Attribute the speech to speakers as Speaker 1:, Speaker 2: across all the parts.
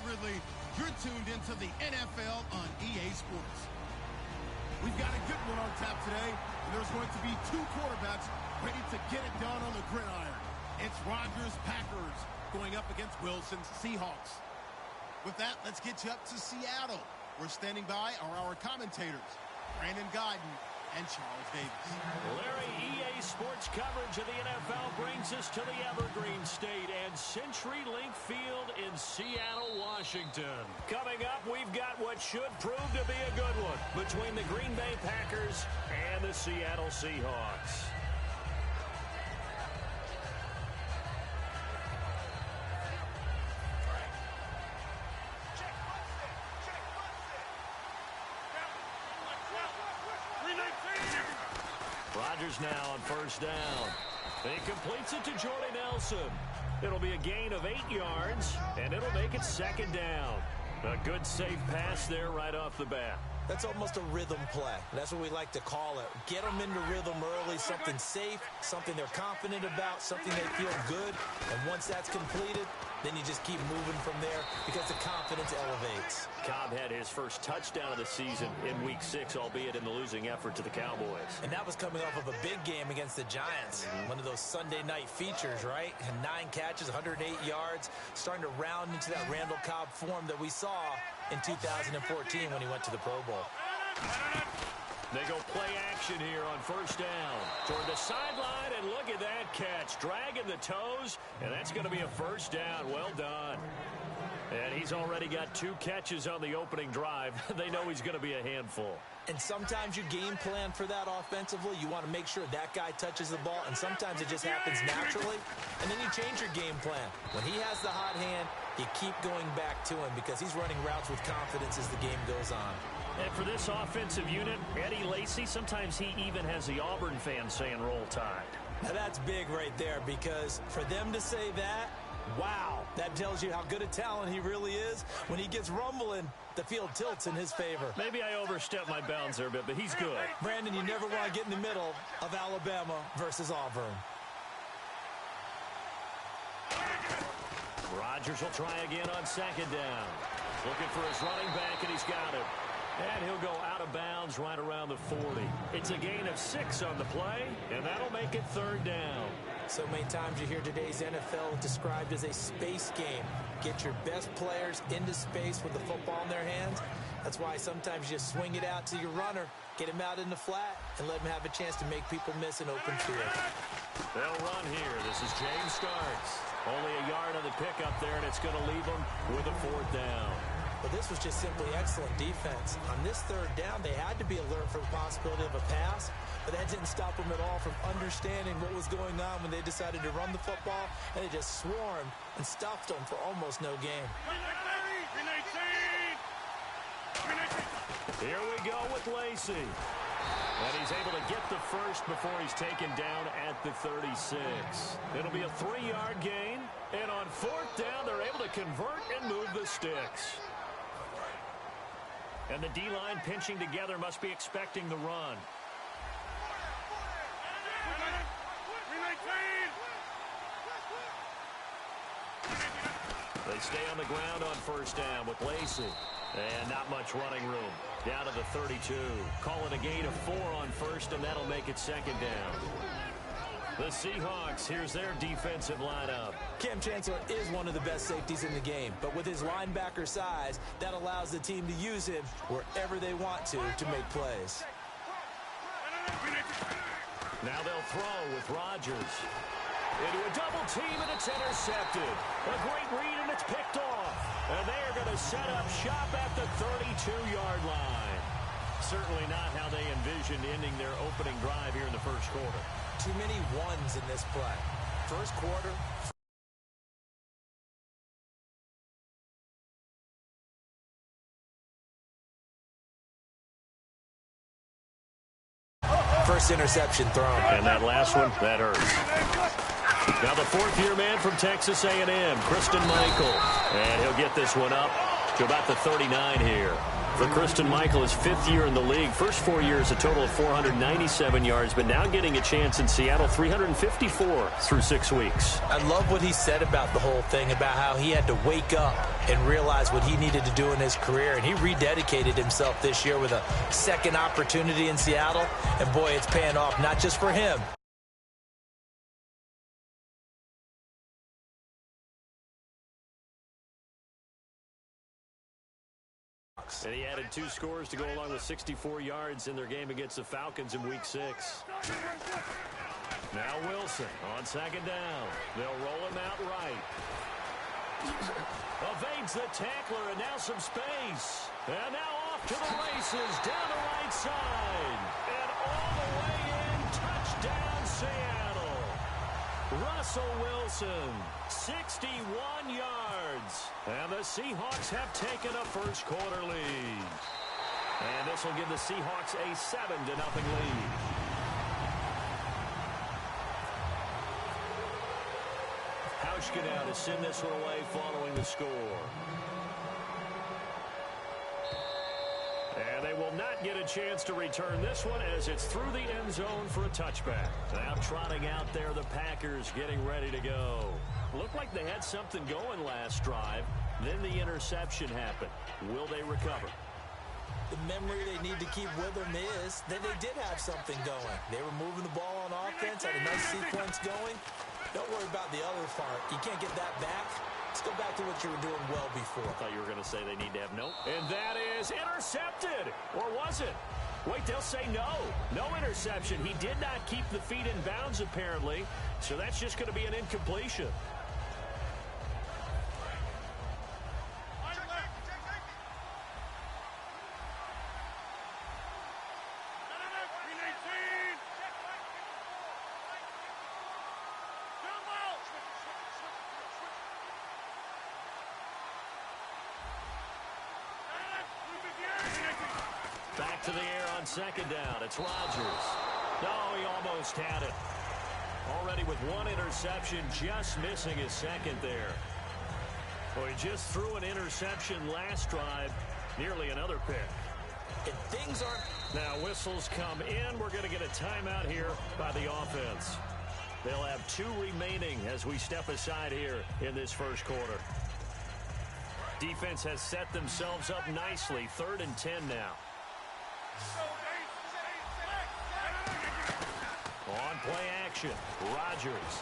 Speaker 1: Ridley. You're tuned into the NFL on EA Sports.
Speaker 2: We've got a good one on tap today, and there's going to be two quarterbacks ready to get it done on the gridiron. It's Rodgers' Packers going up against Wilson's Seahawks. With that, let's get you up to Seattle. We're standing by are our commentators, Brandon Guyton and Charles Davis.
Speaker 3: Larry, EA Sports coverage of the NFL brings us to the Evergreen State and CenturyLink Field in Seattle, Washington. Coming up, we've got what should prove to be a good one between the Green Bay Packers and the Seattle Seahawks. Rodgers now on first down. He completes it to Jordy Nelson. It'll be a gain of 8 yards, and it'll make it second down. A good, safe pass there right off the bat.
Speaker 4: That's almost a rhythm play. That's what we like to call it. Get them into rhythm early, something safe, something they're confident about, something they feel good. And once that's completed, then you just keep moving from there because the confidence elevates.
Speaker 3: Cobb had his first touchdown of the season in Week 6, albeit in the losing effort to the Cowboys.
Speaker 4: And that was coming off of a big game against the Giants. One of those Sunday night features, right? And 9 catches, 108 yards, starting to round into that Randall Cobb form that we saw in 2014 when he went to the Pro Bowl.
Speaker 3: They go play action here on first down. Toward the sideline, and look at that catch. Dragging the toes, and that's going to be a first down. Well done. And he's already got 2 catches on the opening drive. They know he's going to be a handful.
Speaker 4: And sometimes you game plan for that offensively. You want to make sure that guy touches the ball, and sometimes it just happens naturally. And then you change your game plan. When he has the hot hand, you keep going back to him because he's running routes with confidence as the game goes on.
Speaker 3: And for this offensive unit, Eddie Lacy, sometimes he even has the Auburn fans saying roll tide.
Speaker 4: Now that's big right there because for them to say that, wow, that tells you how good a talent he really is. When he gets rumbling, the field tilts in his favor.
Speaker 3: Maybe I overstepped my bounds there a bit, but he's good.
Speaker 4: Brandon, you never want to get in the middle of Alabama versus Auburn.
Speaker 3: Rodgers will try again on second down. Looking for his running back, and he's got it. And he'll go out of bounds right around the 40. It's a gain of 6 on the play, and that'll make it third down.
Speaker 4: So many times you hear today's NFL described as a space game. Get your best players into space with the football in their hands. That's why sometimes you just swing it out to your runner, get him out in the flat, and let him have a chance to make people miss an open field.
Speaker 3: They'll run here. This is James Starks. Only a yard on the pickup there, and it's going to leave them with a 4th down.
Speaker 4: But this was just simply excellent defense. On this third down, they had to be alert for the possibility of a pass, but that didn't stop them at all from understanding what was going on when they decided to run the football, and they just swarmed and stuffed them for almost no gain.
Speaker 3: Here we go with Lacy. And he's able to get the first before he's taken down at the 36. It'll be a 3-yard gain, and on 4th down, they're able to convert and move the sticks. And the D-line pinching together must be expecting the run. They stay on the ground on first down with Lacy. And not much running room. Down to the 32. Call it a gain of 4 on first, and that'll make it second down. The Seahawks, here's their defensive lineup.
Speaker 4: Cam Chancellor is one of the best safeties in the game, but with his linebacker size, that allows the team to use him wherever they want to make plays.
Speaker 3: Now they'll throw with Rodgers. Into a double team, and it's intercepted. A great read, and it's picked off. And they are going to set up shop at the 32-yard line. Certainly not how they envisioned ending their opening drive here in the first quarter.
Speaker 4: Too many ones in this play. First quarter. First interception thrown.
Speaker 3: And that last one, that hurts. Now the 4th-year man from Texas A&M, Christian Michael. And he'll get this one up to about the 39 here. For Christine Michael, his 5th year in the league. First 4 years, a total of 497 yards, but now getting a chance in Seattle, 354 through 6 weeks.
Speaker 4: I love what he said about the whole thing, about how he had to wake up and realize what he needed to do in his career, and he rededicated himself this year with a second opportunity in Seattle, and boy, it's paying off, not just for him.
Speaker 3: And he added 2 scores to go along with 64 yards in their game against the Falcons in Week 6. Now Wilson on 2nd down. They'll roll him out right. Evades the tackler, and now some space. And now off to the races, down the right side. And all the way in, touchdown Seattle. Russell Wilson, 61 yards. And the Seahawks have taken a first-quarter lead. And this will give the Seahawks a 7-0 lead. Hauschka now to send this one away following the score. And they will not get a chance to return this one as it's through the end zone for a touchback. Now trotting out there, the Packers getting ready to go. Looked like they had something going last drive. Then the interception happened. Will they recover?
Speaker 4: The memory they need to keep with them is that they did have something going. They were moving the ball on offense, had a nice sequence going. Don't worry about the other part. You can't get that back. Let's go back to what you were doing well before.
Speaker 3: I thought you were going to say they need to have no. And that is intercepted. Or was it? Wait, they'll say no. No interception. He did not keep the feet in bounds, apparently. So that's just going to be an incompletion. Back to the air on 2nd down. It's Rodgers. No, he almost had it. Already with 1 interception, just missing his 2nd there. Well, he just threw an interception last drive. Nearly another pick.
Speaker 4: And things aren't...
Speaker 3: Now whistles come in. We're going to get a timeout here by the offense. They'll have 2 remaining as we step aside here in this first quarter. Defense has set themselves up nicely. 3rd and 10 now. On play action, Rodgers.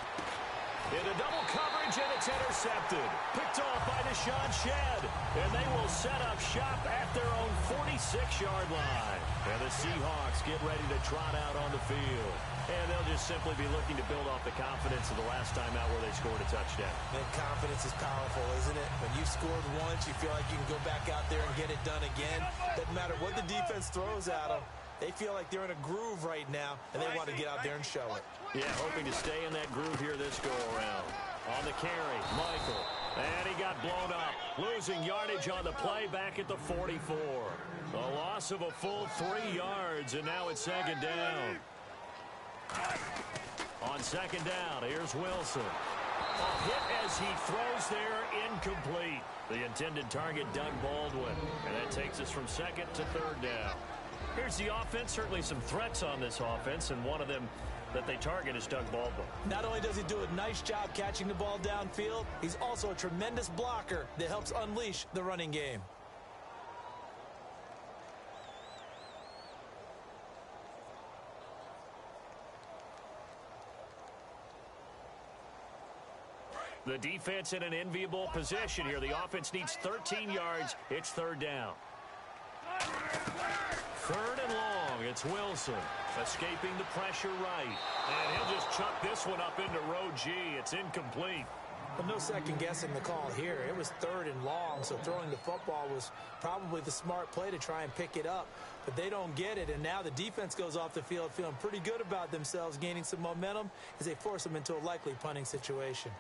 Speaker 3: Into double coverage, and it's intercepted. Picked off by Deshaun Shedd. And they will set up shop at their own 46-yard line. And the Seahawks get ready to trot out on the field. And they'll just simply be looking to build off the confidence of the last time out where they scored a touchdown.
Speaker 4: And confidence is powerful, isn't it? When you scored once, you feel like you can go back out there and get it done again. Doesn't matter what the defense throws at them. They feel like they're in a groove right now, and they want to get out there and show it.
Speaker 3: Yeah, hoping to stay in that groove here this go-around. On the carry, Michael. And he got blown up. Losing yardage on the play back at the 44. A loss of a full 3 yards, and now it's 2nd down. On 2nd down, here's Wilson. A hit as he throws there, incomplete. The intended target, Doug Baldwin. And that takes us from 2nd to 3rd down. Here's the offense. Certainly some threats on this offense, and one of them that they target is Doug Baldwin.
Speaker 4: Not only does he do a nice job catching the ball downfield, he's also a tremendous blocker that helps unleash the running game.
Speaker 3: The defense in an enviable position here. The offense needs 13 yards. It's 3rd down. 3rd and long. It's Wilson escaping the pressure right. And he'll just chuck this one up into row G. It's incomplete.
Speaker 4: Well, no second guessing the call here. It was 3rd and long, so throwing the football was probably the smart play to try and pick it up. But they don't get it, and now the defense goes off the field feeling pretty good about themselves, gaining some momentum as they force them into a likely punting situation.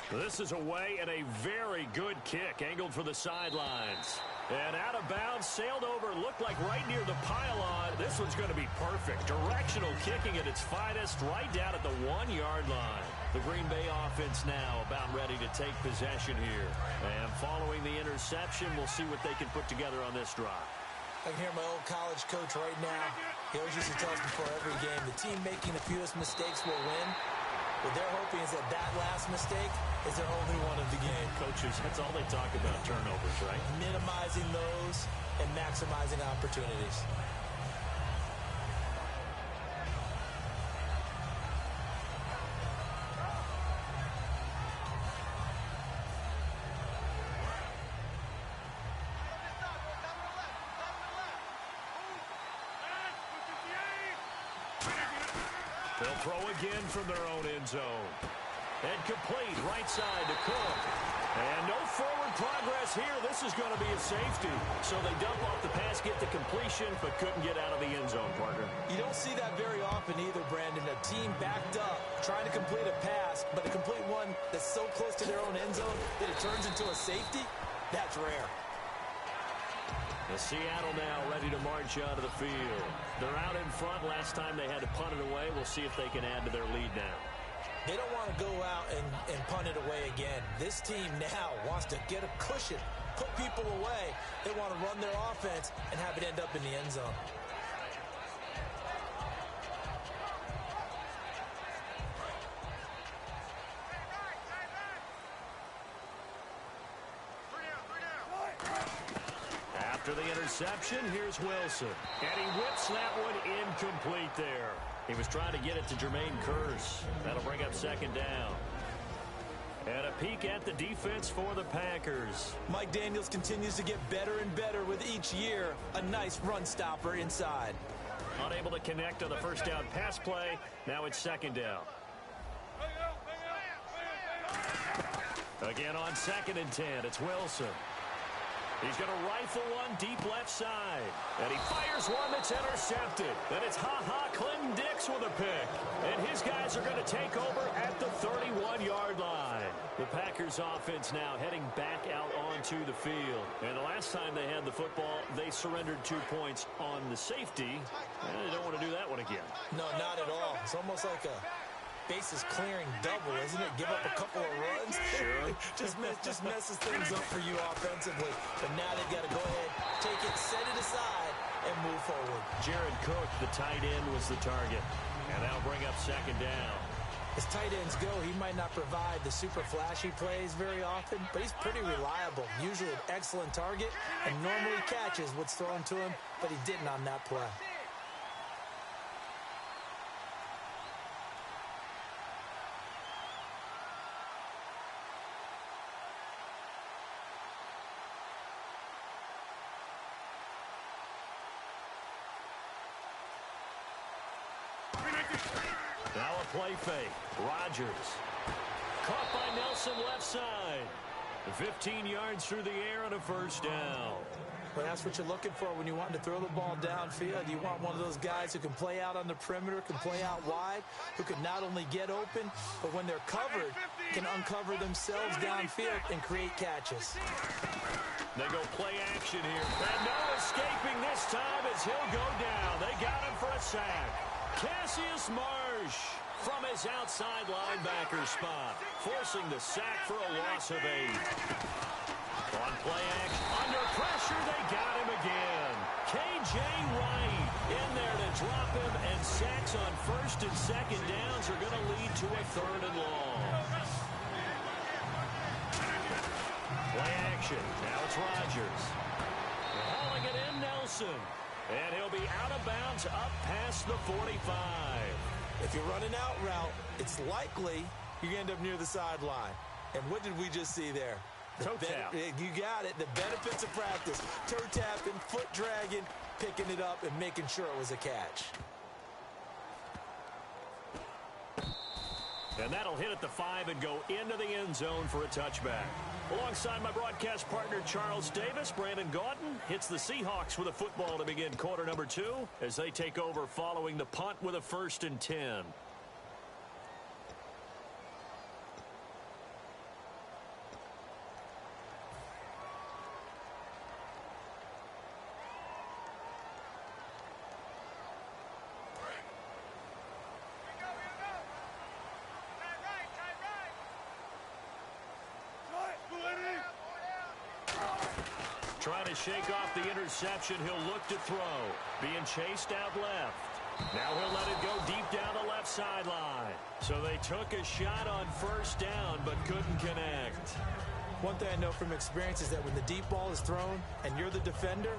Speaker 3: This is away and a very good kick angled for the sidelines. And out of bounds, sailed over, looked like right near the pylon. This one's going to be perfect. Directional kicking at its finest, right down at the 1-yard line. The Green Bay offense now about ready to take possession here. And following the interception, we'll see what they can put together on this drive.
Speaker 4: I can hear my old college coach right now. He always used to tell us before every game, the team making the fewest mistakes will win. What they're hoping is that that last mistake is their only one of the game.
Speaker 3: Coaches, that's all they talk about, turnovers, right?
Speaker 4: Minimizing those and maximizing opportunities.
Speaker 3: They'll throw again from their own end zone. And complete right side to Cook. And no forward progress here. This is going to be a safety. So they dump off the pass, get the completion, but couldn't get out of the end zone, partner.
Speaker 4: You don't see that very often either, Brandon. A team backed up, trying to complete a pass, but to complete one that's so close to their own end zone that it turns into a safety, that's rare.
Speaker 3: The Seattle now ready to march onto the field. They're out in front. Last time they had to punt it away. We'll see if they can add to their lead now.
Speaker 4: They don't want to go out and punt it away again. This team now wants to get a cushion, put people away. They want to run their offense and have it end up in the end zone.
Speaker 3: After the interception, here's Wilson. And he whips that one incomplete there. He was trying to get it to Jermaine Kearse. That'll bring up second down. And a peek at the defense for the Packers.
Speaker 4: Mike Daniels continues to get better and better with each year. A nice run stopper inside.
Speaker 3: Unable to connect on the first down pass play. Now it's second down. Again on 2nd and 10, it's Wilson. He's going to rifle one deep left side. And he fires one that's intercepted. And it's Clinton Dix with a pick. And his guys are going to take over at the 31-yard line. The Packers offense now heading back out onto the field. And the last time they had the football, they surrendered 2 points on the safety. And they don't want to do that one again.
Speaker 4: No, not at all. It's almost like a bases clearing double, isn't it? Give up a couple of runs.
Speaker 3: Sure.
Speaker 4: just messes things up for you offensively. But now they've got to go ahead, take it, set it aside, and move forward.
Speaker 3: Jared Cook, the tight end, was the target. And that'll bring up second down.
Speaker 4: As tight ends go, he might not provide the super flashy plays very often, but he's pretty reliable. Usually an excellent target, and normally catches what's thrown to him, but he didn't on that play.
Speaker 3: Now a play fake. Rodgers. Caught by Nelson left side. 15 yards through the air on a first down.
Speaker 4: Well, that's what you're looking for when you want to throw the ball downfield. You want one of those guys who can play out on the perimeter, can play out wide, who can not only get open, but when they're covered, can uncover themselves downfield and create catches.
Speaker 3: They go play action here. And no escaping this time as he'll go down. They got him for a sack. Cassius Marsh from his outside linebacker spot, forcing the sack for a loss of 8. On play action, under pressure, they got him again. K.J. Wright in there to drop him, and sacks on first and second downs are going to lead to a 3rd and long. Play action, now it's Rodgers. Hauling it in, Nelson. And he'll be out of bounds up past the 45.
Speaker 4: If you're running out route, it's likely you end up near the sideline. And what did we just see there?
Speaker 3: Toe tap.
Speaker 4: You got it. The benefits of practice. Toe tapping, foot dragging, picking it up, and making sure it was a catch.
Speaker 3: And that'll hit at the 5 and go into the end zone for a touchback. Alongside my broadcast partner, Charles Davis, Brandon Gaudin hits the Seahawks with a football to begin quarter number 2 as they take over following the punt with a 1st and 10. Trying to shake off the interception. He'll look to throw. Being chased out left. Now he'll let it go deep down the left sideline. So they took a shot on first down but couldn't connect.
Speaker 4: One thing I know from experience is that when the deep ball is thrown and you're the defender,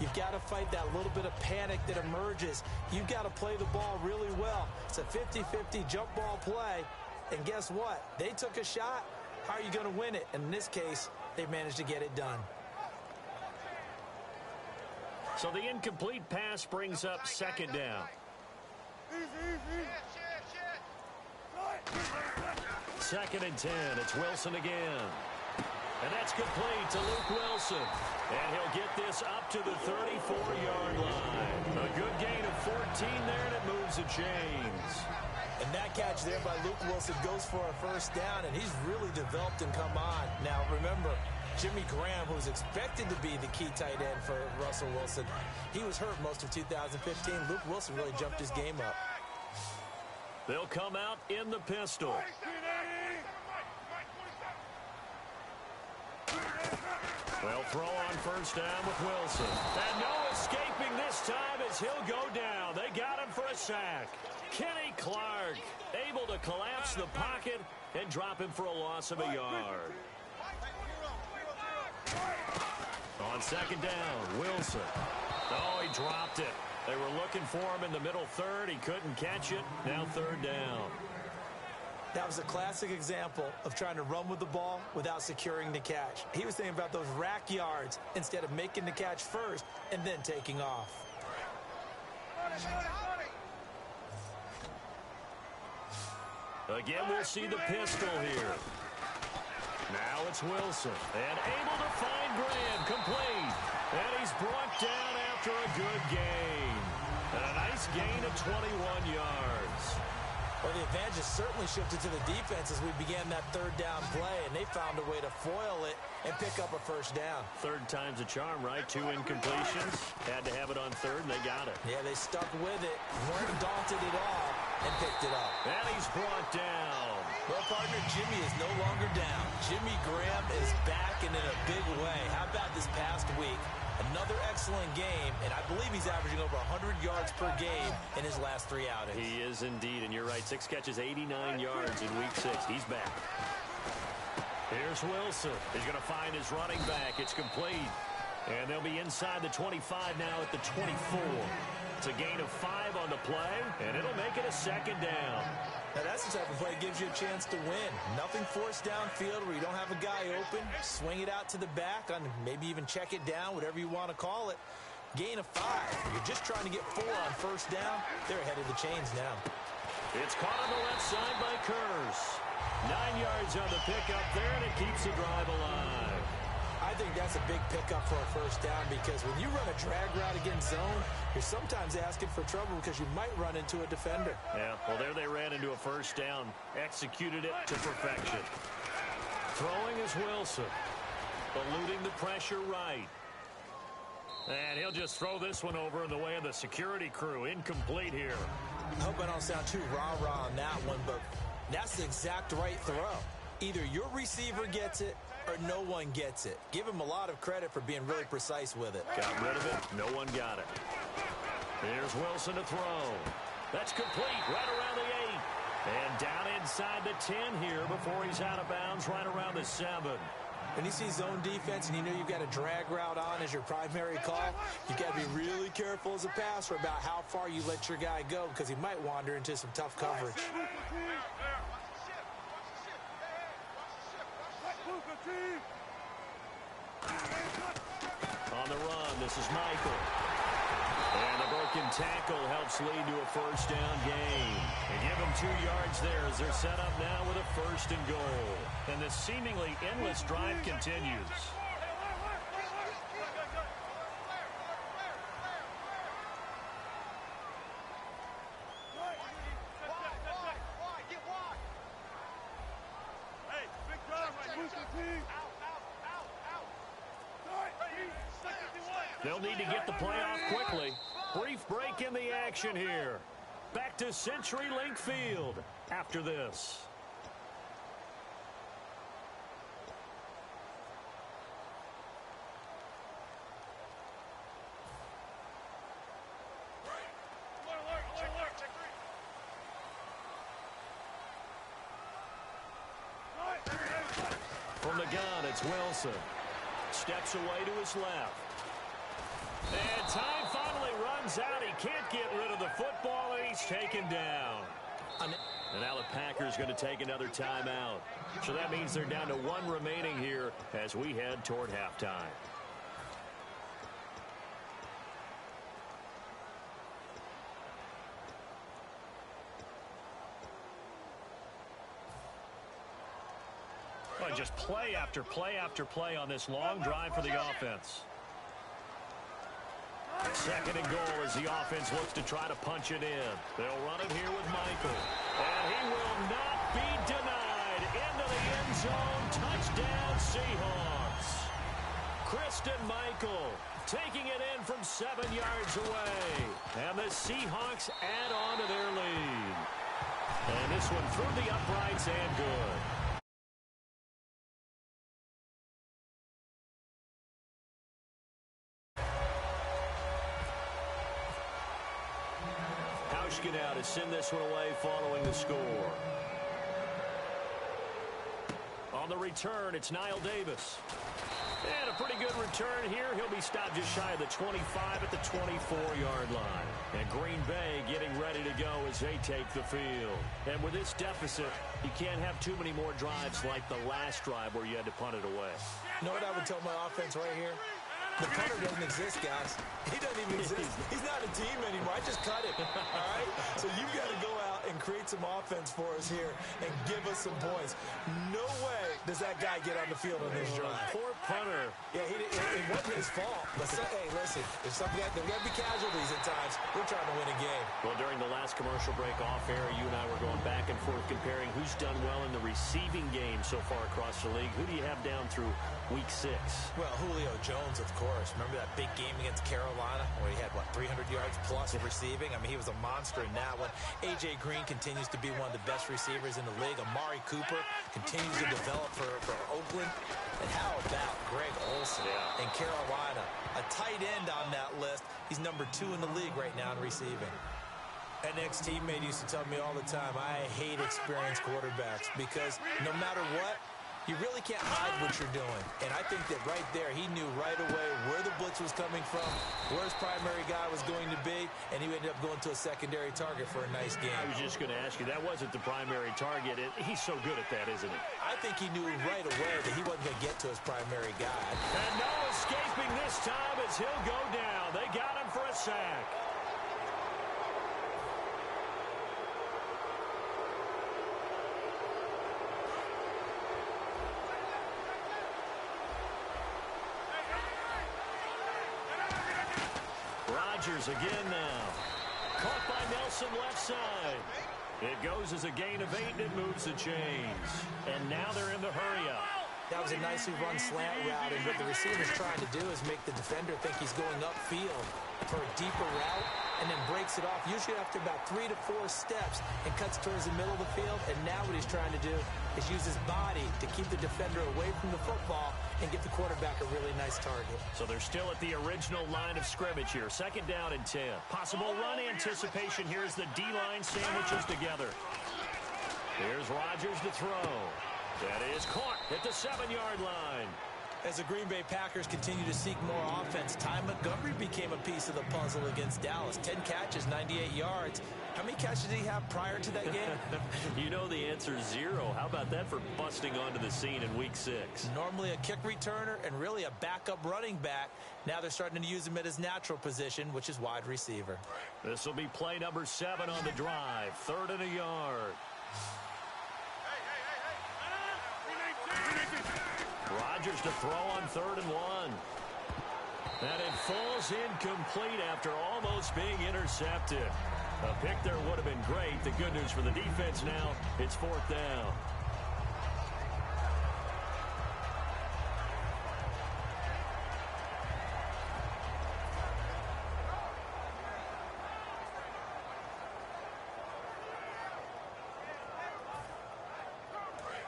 Speaker 4: you've got to fight that little bit of panic that emerges. You've got to play the ball really well. It's a 50-50 jump ball play. And guess what? They took a shot. How are you going to win it? And in this case, they managed to get it done.
Speaker 3: So the incomplete pass brings up second down. Second and 10. It's Wilson again. And that's complete to Luke Wilson. And he'll get this up to the 34-yard line. A good gain of 14 there, and it moves the chains.
Speaker 4: And that catch there by Luke Wilson goes for a first down, and he's really developed and come on. Now, remember, Jimmy Graham, who was expected to be the key tight end for Russell Wilson, he was hurt most of 2015. Luke Wilson really jumped his game up.
Speaker 3: They'll come out in the pistol. They'll throw on first down with Wilson. And no escaping this time as he'll go down. They got him for a sack. Kenny Clark able to collapse the pocket and drop him for a loss of a yard. On second down, Wilson. Oh, he dropped it. They were looking for him in the middle third. He couldn't catch it. Now third down.
Speaker 4: That was a classic example of trying to run with the ball without securing the catch. He was thinking about those rack yards instead of making the catch first and then taking off.
Speaker 3: Again, we'll see the pistol here. Now it's Wilson. And able to find Graham. Complete. And he's brought down after a good gain. And a nice gain of 21 yards.
Speaker 4: Well, the advantage has certainly shifted to the defense as we began that third down play, and they found a way to foil it and pick up a first down.
Speaker 3: Third time's a charm, right? 2 incompletions. Had to have it on third, and they got it.
Speaker 4: Yeah, they stuck with it, weren't daunted at all, and picked it up.
Speaker 3: And he's brought down.
Speaker 4: Well, partner, Jimmy is no longer down. Jimmy Graham is back and in a big way. How about this past week? Another excellent game, and I believe he's averaging over 100 yards per game in his last 3 outings.
Speaker 3: He is indeed, and you're right. 6 catches, 89 yards in week 6. He's back. Here's Wilson. He's going to find his running back. It's complete. And they'll be inside the 25 now at the 24. It's a gain of 5 on the play, and it'll make it a second down.
Speaker 4: Now, that's the type of play that gives you a chance to win. Nothing forced downfield where you don't have a guy open. Swing it out to the back, on maybe even check it down, whatever you want to call it. Gain of 5. You're just trying to get 4 on first down. They're ahead of the chains now.
Speaker 3: It's caught on the left side by Curse. 9 yards on the pickup there, and it keeps the drive alive.
Speaker 4: I think that's a big pickup for a first down because when you run a drag route against zone, you're sometimes asking for trouble because you might run into a defender.
Speaker 3: Yeah, well, there they ran into a first down. Executed it to perfection. Throwing is Wilson. Eluding the pressure right. And he'll just throw this one over in the way of the security crew. Incomplete here.
Speaker 4: I hope I don't sound too rah-rah on that one, but that's the exact right throw. Either your receiver gets it or no one gets it. Give him a lot of credit for being really precise with it.
Speaker 3: Got rid of it. No one got it. Here's Wilson to throw. That's complete right around the 8. And down inside the 10 here before he's out of bounds right around the 7.
Speaker 4: When you see zone defense and you know you've got a drag route on as your primary call, you've got to be really careful as a passer about how far you let your guy go because he might wander into some tough coverage.
Speaker 3: On the run, this is Michael. And the broken tackle helps lead to a first down gain. They give him 2 yards there as they're set up now with a first and goal. And this seemingly endless drive continues. They'll need to get the play off quickly. Brief break in the action here. Back to CenturyLink Field after this. From the gun, it's Wilson. Steps away to his left. And time finally runs out. He can't get rid of the football, and he's taken down. And now the Packers going to take another timeout. So that means they're down to one remaining here as we head toward halftime. Well, just play after play after play on this long drive for the offense. Second and goal as the offense looks to try to punch it in. They'll run it here with Michael. And he will not be denied. Into the end zone. Touchdown, Seahawks. Christian Michael taking it in from 7 yards away. And the Seahawks add on to their lead. And this one through the uprights and good. Now to send this one away following the score. On the return, it's Niall Davis. And a pretty good return here. He'll be stopped just shy of the 25 at the 24-yard line. And Green Bay getting ready to go as they take the field. And with this deficit, you can't have too many more drives like the last drive where you had to punt it away.
Speaker 4: You know what I would tell my offense right here? The punter doesn't exist, guys. He doesn't even exist. He's not a team anymore. I just cut him, all right? So you've got to go out and create some offense for us here and give us some points. No way does that guy get on the field on this drive.
Speaker 3: Poor punter.
Speaker 4: Yeah, it wasn't his fault. But hey, listen, if there's got to be casualties at times. We're trying to win a game.
Speaker 3: Well, during the last commercial break off air, you and I were going back and forth comparing who's done well in the receiving game so far across the league. Who do you have down through week 6?
Speaker 4: Well, Julio Jones, of course. Remember that big game against Carolina where he had, 300 yards plus of receiving? I mean, he was a monster in that one. A.J. Green continues to be one of the best receivers in the league. Amari Cooper continues to develop for Oakland. And how about Greg Olsen in Carolina? A tight end on that list. He's number 2 in the league right now in receiving. An ex-teammate used to tell me all the time, I hate experienced quarterbacks because no matter what, you really can't hide what you're doing. And I think that right there, he knew right away where the blitz was coming from, where his primary guy was going to be, and he ended up going to a secondary target for a nice game.
Speaker 3: I was just going to ask you, that wasn't the primary target. He's so good at that, isn't he?
Speaker 4: I think he knew right away that he wasn't going to get to his primary guy.
Speaker 3: And no escaping this time as he'll go down. They got him for a sack. Rodgers again now. Caught by Nelson left side. It goes as a gain of 8, and it moves the chains. And now they're in the hurry-up.
Speaker 4: That was a nicely run slant route, and what the receiver's trying to do is make the defender think he's going upfield for a deeper route, and then breaks it off, usually after about 3 to 4 steps, and cuts towards the middle of the field. And now what he's trying to do is use his body to keep the defender away from the football and give the quarterback a really nice target.
Speaker 3: So they're still at the original line of scrimmage here. 2nd down and 10. Possible run anticipation here as the D-line sandwiches together. Here's Rodgers to throw. That is caught at the 7-yard line.
Speaker 4: As the Green Bay Packers continue to seek more offense, Ty Montgomery became a piece of the puzzle against Dallas. 10 catches, 98 yards. How many catches did he have prior to that game?
Speaker 3: You know the answer is 0. How about that for busting onto the scene in week 6?
Speaker 4: Normally a kick returner and really a backup running back. Now they're starting to use him at his natural position, which is wide receiver.
Speaker 3: This will be play number 7 on the drive. 3rd and a yard. Rodgers to throw on 3rd and 1. And it falls incomplete after almost being intercepted. A pick there would have been great. The good news for the defense now, it's 4th down.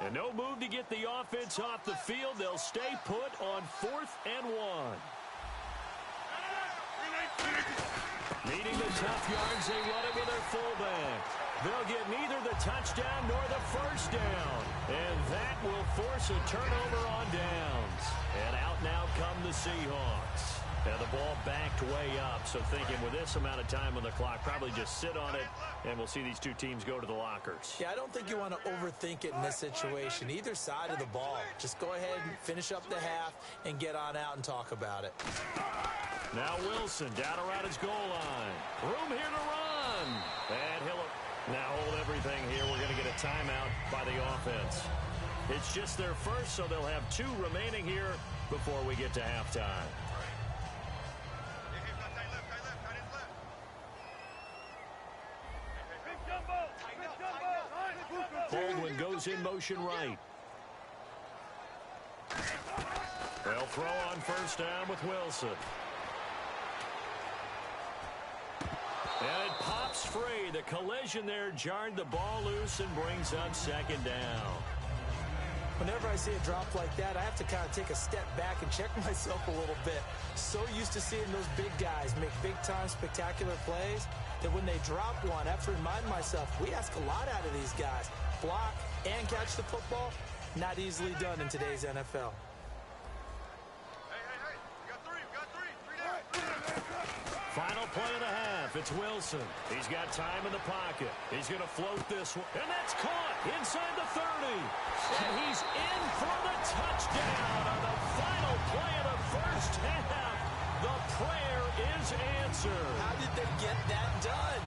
Speaker 3: And no move to get the offense off the field. They'll stay put on 4th and 1. Needing the tough yards, they run it with their fullback. They'll get neither the touchdown nor the first down. And that will force a turnover on downs. And out now come the Seahawks. And the ball backed way up. So thinking with this amount of time on the clock, probably just sit on it, and we'll see these two teams go to the lockers.
Speaker 4: Yeah, I don't think you want to overthink it in this situation. Either side of the ball. Just go ahead and finish up the half and get on out and talk about it.
Speaker 3: Now Wilson down around his goal line. Room here to run. And he'll now hold everything here. We're going to get a timeout by the offense. It's just their first, so they'll have 2 remaining here before we get to halftime. Baldwin goes in motion right. They'll throw on first down with Wilson. And it pops free. The collision there jarred the ball loose and brings up second down.
Speaker 4: Whenever I see a drop like that, I have to kind of take a step back and check myself a little bit. So used to seeing those big guys make big-time spectacular plays that when they drop one, I have to remind myself, we ask a lot out of these guys. Block and catch the football, not easily done in today's NFL.
Speaker 3: Final play of the half. It's Wilson. He's got time in the pocket. He's going to float this one. And that's caught inside the 30. And he's in for the touchdown on the final play of the first half. The prayer is answered.
Speaker 4: How did they get that done?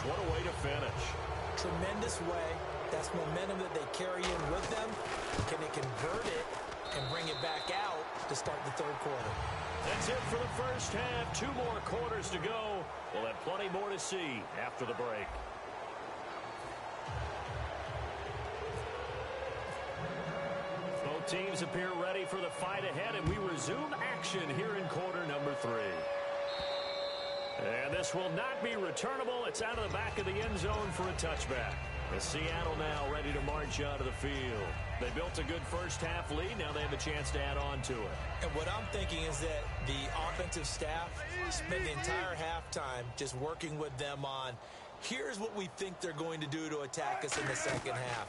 Speaker 3: What a way to finish.
Speaker 4: Tremendous way. That's momentum that they carry in with them. Can they convert it and bring it back out to start the third quarter?
Speaker 3: That's it for the first half. 2 more quarters to go. We'll have plenty more to see after the break. Both teams appear ready for the fight ahead, and we resume action here in quarter number 3. And this will not be returnable. It's out of the back of the end zone for a touchback. And Seattle now ready to march out of the field. They built a good first half lead. Now they have a chance to add on to it.
Speaker 4: And what I'm thinking is that the offensive staff spent the entire halftime just working with them on, here's what we think they're going to do to attack us in the second half.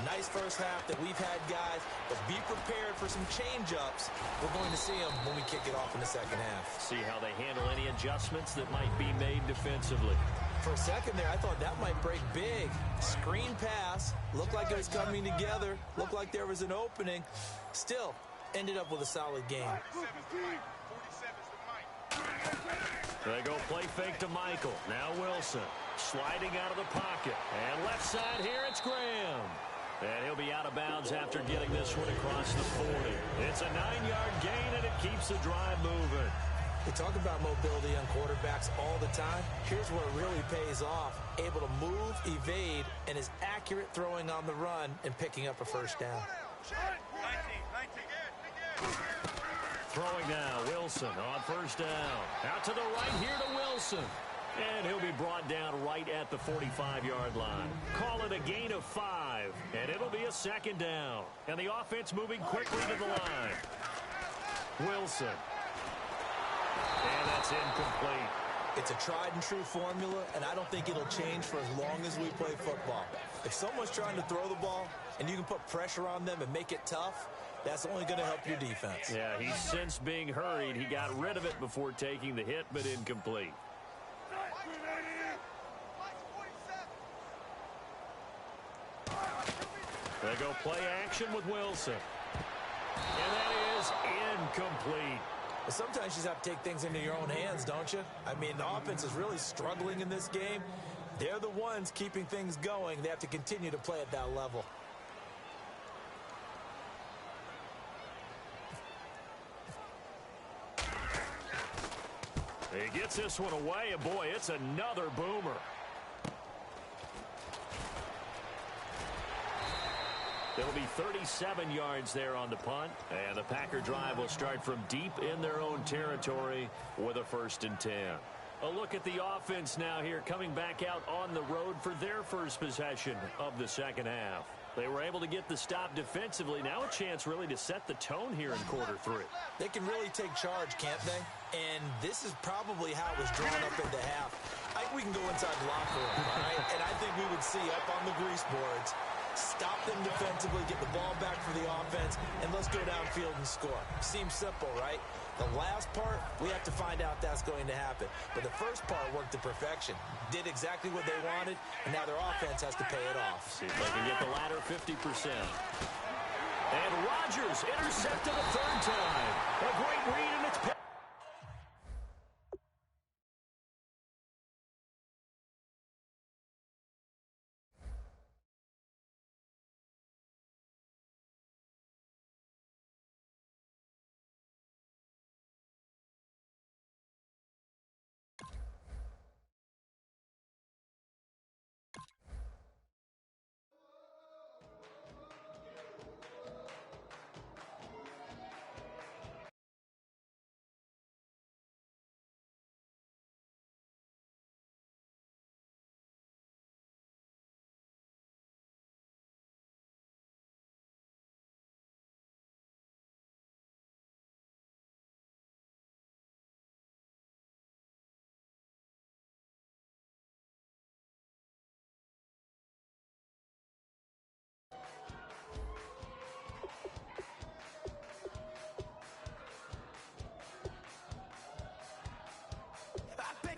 Speaker 4: Nice first half that we've had, guys, but be prepared for some change-ups. We're going to see them when we kick it off in the second half.
Speaker 3: See how they handle any adjustments that might be made defensively.
Speaker 4: For a second there, I thought that might break big. Screen pass, looked like it was coming together, looked like there was an opening. Still, ended up with a solid game.
Speaker 3: They go play fake to Michael. Now Wilson sliding out of the pocket. And left side here, it's Graham. And he'll be out of bounds after getting this one across the 40. It's a 9-yard gain, and it keeps the drive moving.
Speaker 4: We talk about mobility on quarterbacks all the time. Here's where it really pays off. Able to move, evade, and is accurate throwing on the run and picking up a first down.
Speaker 3: Throwing now, Wilson on first down. Out to the right here to Wilson. And he'll be brought down right at the 45-yard line. Call it a gain of 5, and it'll be a second down. And the offense moving quickly to the line. Wilson. And that's incomplete.
Speaker 4: It's a tried-and-true formula, and I don't think it'll change for as long as we play football. If someone's trying to throw the ball and you can put pressure on them and make it tough, that's only going to help your defense.
Speaker 3: Yeah, he's since being hurried. He got rid of it before taking the hit, but incomplete. They go play action with Wilson. And that is incomplete.
Speaker 4: But sometimes you just have to take things into your own hands, don't you? I mean, the offense is really struggling in this game. They're the ones keeping things going. They have to continue to play at that level.
Speaker 3: He gets this one away, and boy, it's another boomer. There'll be 37 yards there on the punt, and the Packer drive will start from deep in their own territory with a 1st and 10. A look at the offense now here, coming back out on the road for their first possession of the second half. They were able to get the stop defensively. Now a chance really to set the tone here in quarter 3.
Speaker 4: They can really take charge, can't they? And this is probably how it was drawn up at the half. I think we can go inside the locker room, all right? And I think we would see up on the grease boards, stop them defensively, get the ball back for the offense, and let's go downfield and score. Seems simple, right? The last part, we have to find out that's going to happen. But the first part worked to perfection. Did exactly what they wanted, and now their offense has to pay it off.
Speaker 3: See if they can get the latter 50%. And Rodgers intercepted a third time. A great read, and it's picked.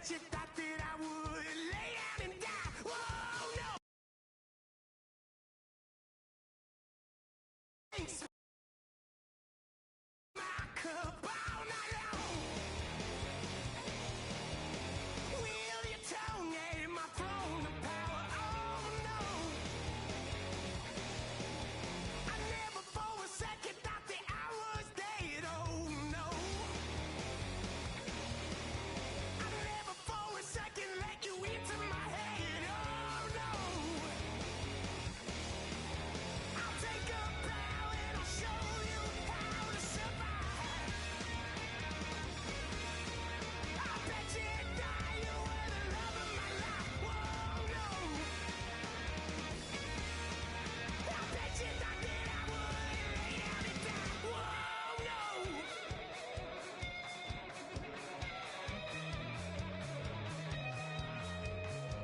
Speaker 2: You thought that I would lay down and die. Whoa, no. Thanks. My cup all night long. Will your tongue at my throne of power? Oh, no. I never for a second thought that I was dead. Oh, no. Second, let you into my head. Oh no! I'll take a bow and I'll show you how to survive. I bet you die, you were the love of my life. Whoa no! I bet you thought that I would lay down and die. Whoa no!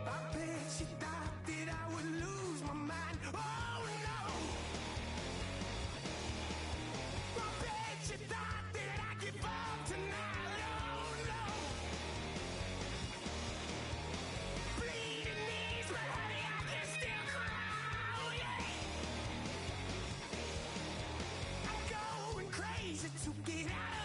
Speaker 2: I bet you thought that I would lose my mind. Oh no! I bet you thought that I'd give up tonight. Oh no! Bleeding knees, but honey, I can still cry. Oh yeah! I'm going crazy to get out of